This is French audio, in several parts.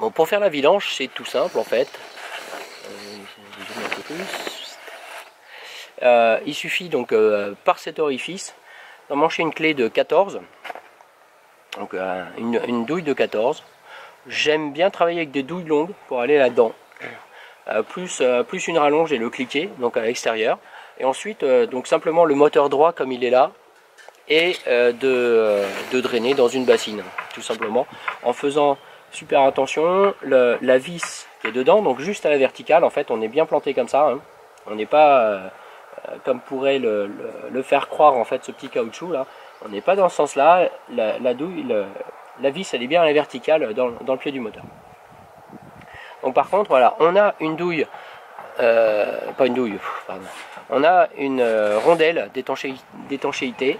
Bon, pour faire la vidange, c'est tout simple en fait. Il suffit donc par cet orifice d'emmancher une clé de 14, donc une douille de 14. J'aime bien travailler avec des douilles longues pour aller là-dedans, plus une rallonge et le cliquer, donc à l'extérieur. Et ensuite, donc simplement le moteur droit comme il est là, et de drainer dans une bassine, tout simplement, en faisant super attention, la vis qui est dedans, donc juste à la verticale, en fait on est bien planté comme ça, hein. On n'est pas comme pourrait le faire croire en fait ce petit caoutchouc là, on n'est pas dans ce sens là, la douille, la vis elle est bien à la verticale dans le pied du moteur. Donc par contre voilà, on a une douille, pas une douille, pardon. On a une rondelle d'étanchéité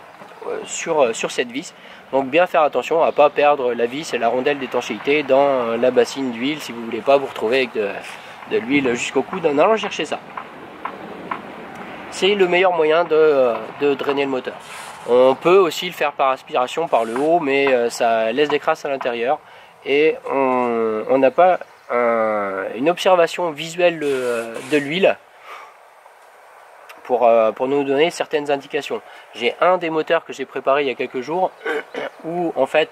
sur cette vis, donc bien faire attention à ne pas perdre la vis et la rondelle d'étanchéité dans la bassine d'huile si vous ne voulez pas vous retrouver avec de l'huile jusqu'au coude en allant chercher ça. C'est le meilleur moyen de drainer le moteur. On peut aussi le faire par aspiration par le haut, mais ça laisse des crasses à l'intérieur et on n'a pas une observation visuelle de l'huile pour nous donner certaines indications. J'ai un des moteurs que j'ai préparé il y a quelques jours où en fait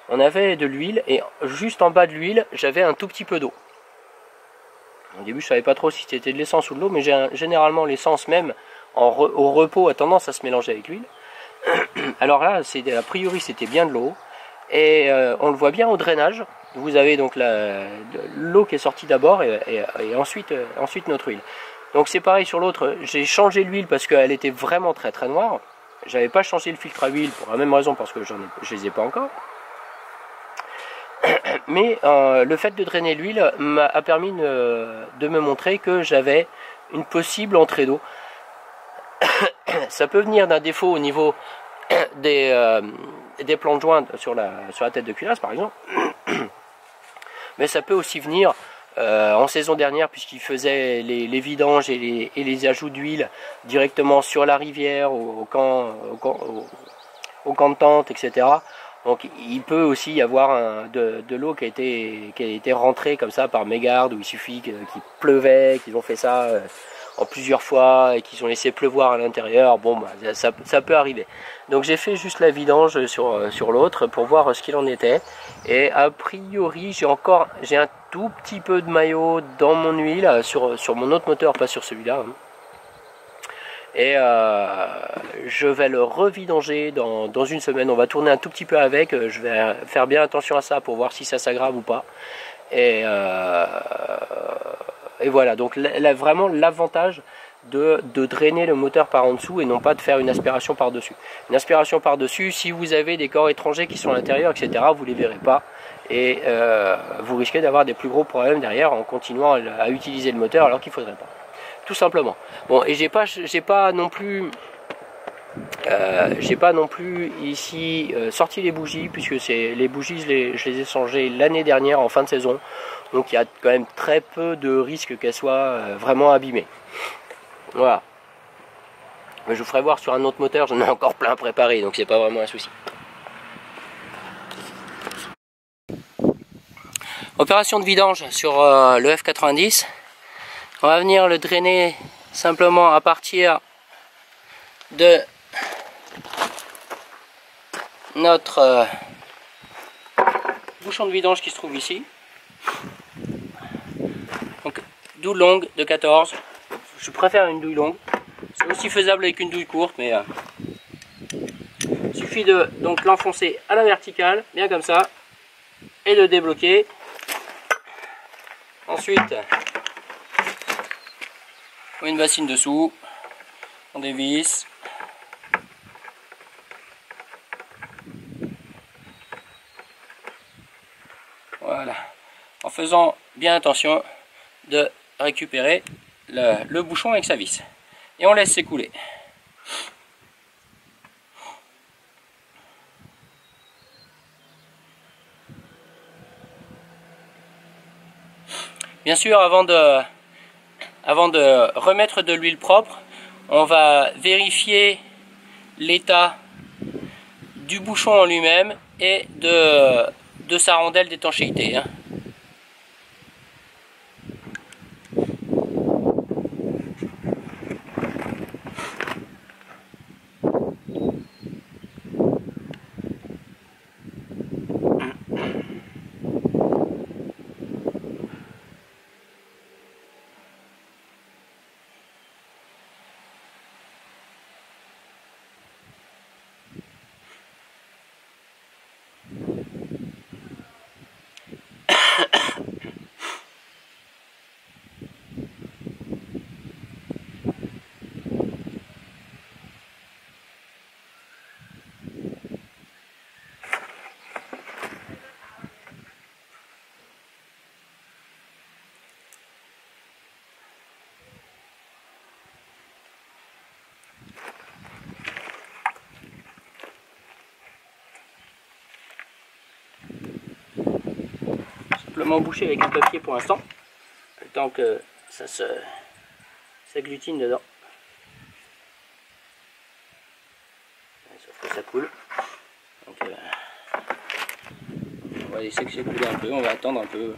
on avait de l'huile et juste en bas de l'huile j'avais un tout petit peu d'eau. Au début je savais pas trop si c'était de l'essence ou de l'eau, mais généralement l'essence même au repos a tendance à se mélanger avec l'huile. Alors là a priori c'était bien de l'eau et on le voit bien au drainage. Vous avez donc l'eau qui est sortie d'abord et ensuite notre huile. Donc c'est pareil sur l'autre, j'ai changé l'huile parce qu'elle était vraiment très très noire. J'avais pas changé le filtre à huile pour la même raison, parce que je les ai pas encore. Mais le fait de drainer l'huile a permis de me montrer que j'avais une possible entrée d'eau. Ça peut venir d'un défaut au niveau des plans de joint sur la tête de culasse par exemple. Mais ça peut aussi venir en saison dernière, puisqu'il faisait les vidanges et les ajouts d'huile directement sur la rivière, au camp de tente, etc. Donc il peut aussi y avoir de l'eau qui a été rentrée comme ça par mégarde, où il suffit qu'il pleuvait, qu'ils ont fait ça en plusieurs fois et qu'ils ont laissé pleuvoir à l'intérieur. Bon, bah, ça peut arriver. Donc j'ai fait juste la vidange sur l'autre pour voir ce qu'il en était. Et a priori j'ai un tout petit peu de maillot dans mon huile sur mon autre moteur, pas sur celui-là. Hein. Et je vais le revidanger dans une semaine. On va tourner un tout petit peu avec. Je vais faire bien attention à ça pour voir si ça s'aggrave ou pas. Et voilà, donc vraiment l'avantage de drainer le moteur par en dessous et non pas de faire une aspiration par-dessus. Une aspiration par-dessus, si vous avez des corps étrangers qui sont à l'intérieur, etc., vous ne les verrez pas. Et vous risquez d'avoir des plus gros problèmes derrière en continuant à utiliser le moteur alors qu'il ne faudrait pas. Tout simplement. Bon, et j'ai pas non plus ici sorti les bougies, puisque les bougies je les ai changées l'année dernière en fin de saison, donc il y a quand même très peu de risques qu'elles soient vraiment abîmées. Voilà. Mais je vous ferai voir sur un autre moteur, j'en ai encore plein préparé, donc c'est pas vraiment un souci. Opération de vidange sur le F90. On va venir le drainer simplement à partir de notre bouchon de vidange qui se trouve ici. Donc douille longue de 14. Je préfère une douille longue. C'est aussi faisable avec une douille courte, mais il suffit de donc l'enfoncer à la verticale, bien comme ça, et de débloquer. Ensuite, une bassine dessous, on dévisse. Voilà, en faisant bien attention de récupérer le bouchon avec sa vis. Et on laisse s'écouler. Bien sûr, avant de remettre de l'huile propre, on va vérifier l'état du bouchon en lui-même et de sa rondelle d'étanchéité. Hein. simplement boucher avec un papier pour l'instant, le temps que ça s'agglutine dedans. Sauf que ça coule. Donc, on va laisser que ça coule un peu, on va attendre un peu